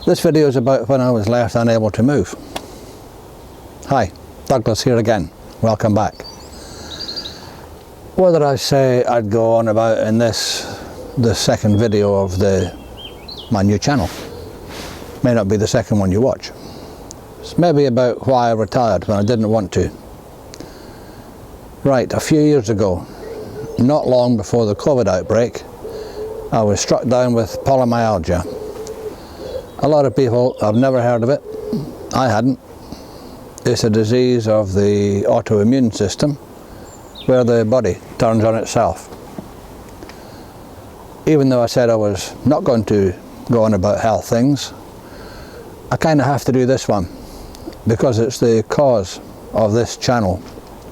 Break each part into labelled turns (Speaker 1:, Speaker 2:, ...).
Speaker 1: This video is about when I was left unable to move. Hi, Douglas here again. Welcome back. What did I say I'd go on about in the second video of my new channel? May not be the second one you watch. It's maybe about why I retired when I didn't want to. Right, a few years ago, not long before the COVID outbreak, I was struck down with polymyalgia. A lot of people have never heard of it. I hadn't. It's a disease of the autoimmune system where the body turns on itself. Even though I said I was not going to go on about health things, I kind of have to do this one because it's the cause of this channel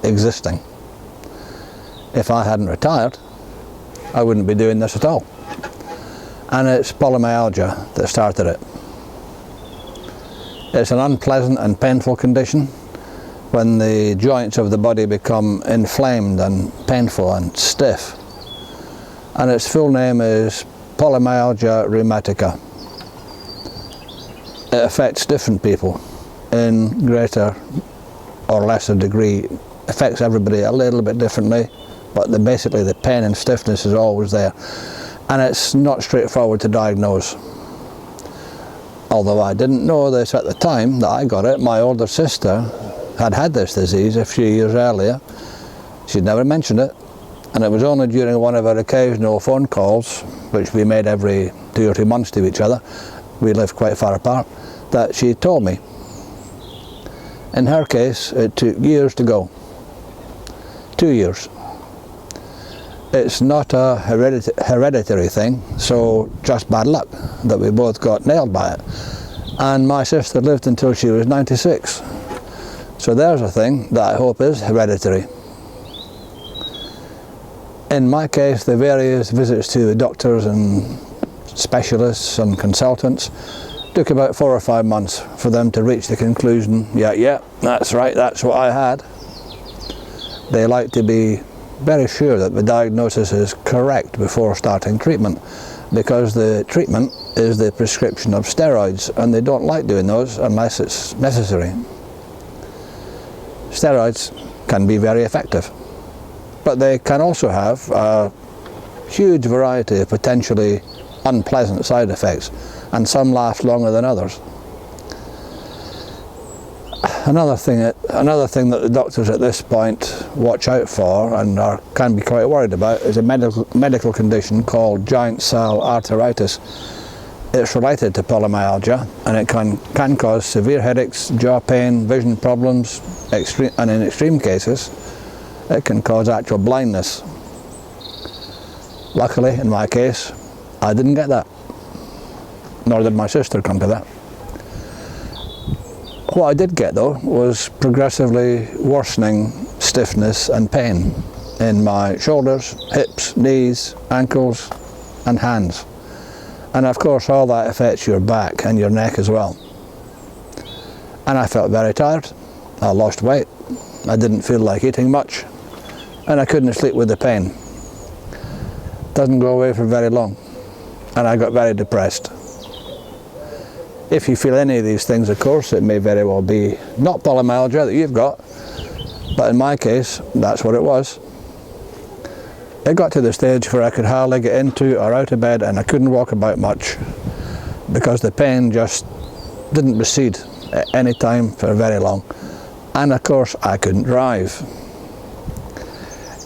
Speaker 1: existing. If I hadn't retired, I wouldn't be doing this at all. And it's polymyalgia that started it. It's an unpleasant and painful condition when the joints of the body become inflamed and painful and stiff. And its full name is polymyalgia rheumatica. It affects different people in greater or lesser degree. It affects everybody a little bit differently, but basically the pain and stiffness is always there. And it's not straightforward to diagnose. Although I didn't know this at the time that I got it, my older sister had this disease a few years earlier. She'd never mentioned it, and it was only during one of our occasional phone calls, which we made every 2 or 3 months to each other, we lived quite far apart, that she told me. In her case, it took years to go. 2 years. It's not a hereditary thing, so just bad luck that we both got nailed by it. And my sister lived until she was 96. So there's a thing that I hope is hereditary. In my case, the various visits to the doctors and specialists and consultants took about 4 or 5 months for them to reach the conclusion, yeah, that's right, that's what I had. They like to be very sure that the diagnosis is correct before starting treatment, because the treatment is the prescription of steroids, and they don't like doing those unless it's necessary. Steroids can be very effective, but they can also have a huge variety of potentially unpleasant side effects, and some last longer than others. Another thing that the doctors at this point watch out for and can be quite worried about is a medical condition called giant cell arteritis. It's related to polymyalgia, and it can cause severe headaches, jaw pain, vision problems, and in extreme cases it can cause actual blindness. Luckily, in my case, I didn't get that, nor did my sister come to that. What I did get, though, was progressively worsening stiffness and pain in my shoulders, hips, knees, ankles and hands. And of course all that affects your back and your neck as well. And I felt very tired. I lost weight. I didn't feel like eating much. And I couldn't sleep with the pain. Doesn't go away for very long. And I got very depressed. If you feel any of these things, of course, it may very well be not polymyalgia that you've got, but in my case, that's what it was. It got to the stage where I could hardly get into or out of bed, and I couldn't walk about much because the pain just didn't recede at any time for very long. And of course, I couldn't drive.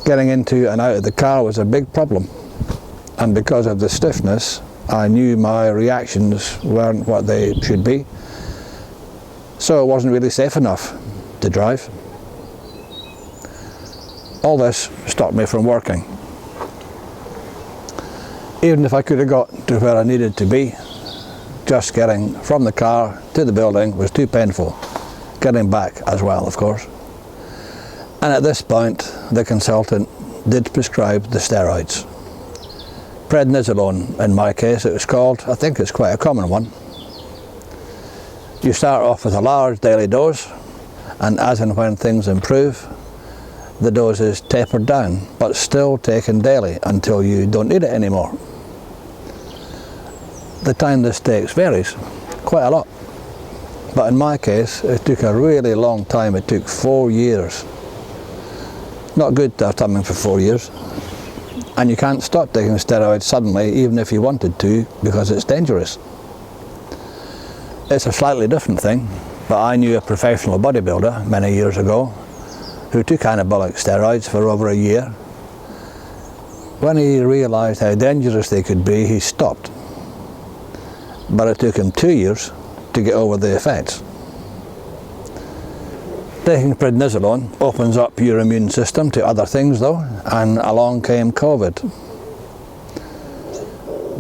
Speaker 1: Getting into and out of the car was a big problem, and because of the stiffness, I knew my reactions weren't what they should be, so it wasn't really safe enough to drive. All this stopped me from working. Even if I could have got to where I needed to be, just getting from the car to the building was too painful. Getting back as well, of course. And at this point, the consultant did prescribe the steroids. Prednisolone, in my case it was called. I think it's quite a common one. You start off with a large daily dose, and as and when things improve, the dose is tapered down, but still taken daily until you don't need it anymore. The time this takes varies. quite a lot. But in my case, it took a really long time. It took 4 years. Not good to have something for 4 years. And you can't stop taking steroids suddenly, even if you wanted to, because it's dangerous. It's a slightly different thing, but I knew a professional bodybuilder many years ago who took anabolic steroids for over a year. When he realised how dangerous they could be, he stopped. But it took him 2 years to get over the effects. Taking prednisolone opens up your immune system to other things though, and along came COVID.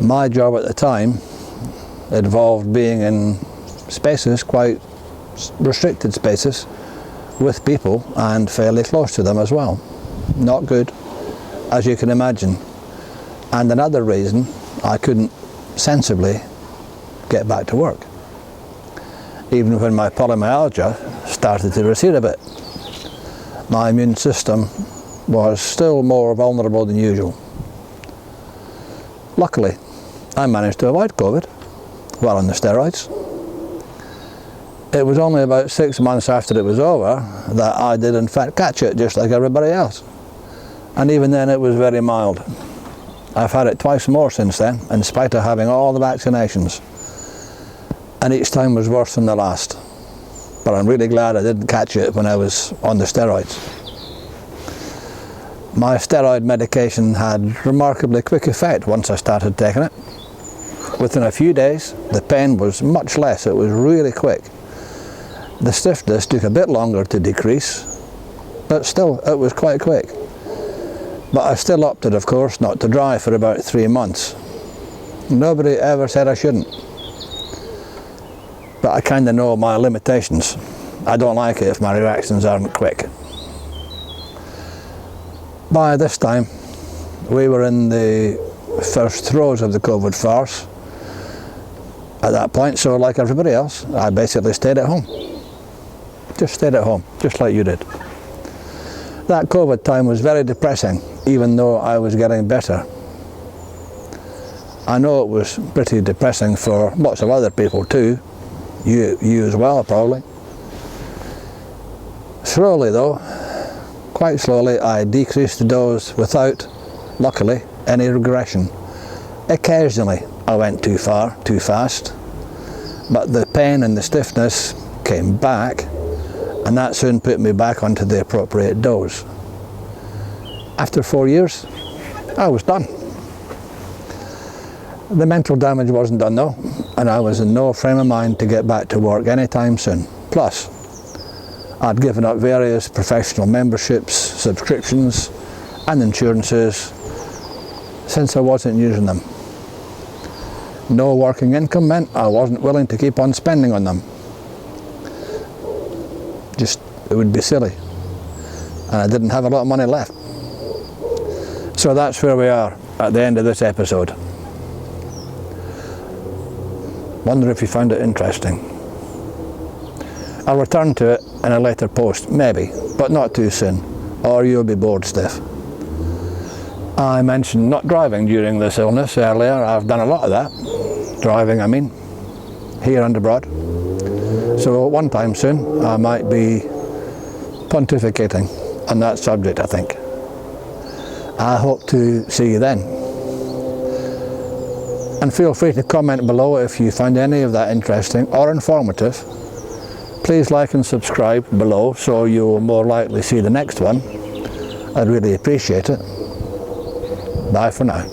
Speaker 1: My job at the time involved being in spaces, quite restricted spaces, with people and fairly close to them as well. Not good, as you can imagine. And another reason I couldn't sensibly get back to work, even when my polymyalgia started to recede a bit. My immune system was still more vulnerable than usual. Luckily, I managed to avoid COVID while on the steroids. It was only about 6 months after it was over that I did in fact catch it, just like everybody else. And even then it was very mild. I've had it twice more since then, in spite of having all the vaccinations. And each time was worse than the last. But I'm really glad I didn't catch it when I was on the steroids. My steroid medication had remarkably quick effect once I started taking it. Within a few days, the pain was much less. It was really quick. The stiffness took a bit longer to decrease, but still it was quite quick. But I still opted, of course, not to drive for about 3 months. Nobody ever said I shouldn't. But I kind of know my limitations. I don't like it if my reactions aren't quick. By this time, we were in the first throes of the COVID farce. At that point, so like everybody else, I basically stayed at home. Just stayed at home, just like you did. That COVID time was very depressing, even though I was getting better. I know it was pretty depressing for lots of other people too. You as well, probably. Slowly though, quite slowly, I decreased the dose without, luckily, any regression. Occasionally I went too far, too fast, but the pain and the stiffness came back, and that soon put me back onto the appropriate dose. After 4 years, I was done. The mental damage wasn't done though, and I was in no frame of mind to get back to work anytime soon. Plus, I'd given up various professional memberships, subscriptions and insurances since I wasn't using them. No working income meant I wasn't willing to keep on spending on them. Just, it would be silly. And I didn't have a lot of money left. So that's where we are at the end of this episode. Wonder if you found it interesting. I'll return to it in a later post, maybe, but not too soon, or you'll be bored stiff. I mentioned not driving during this illness earlier. I've done a lot of that. Driving, I mean, here and abroad. So one time soon, I might be pontificating on that subject, I think. I hope to see you then. And feel free to comment below if you found any of that interesting or informative. Please like and subscribe below so you'll more likely see the next one. I'd really appreciate it. Bye for now.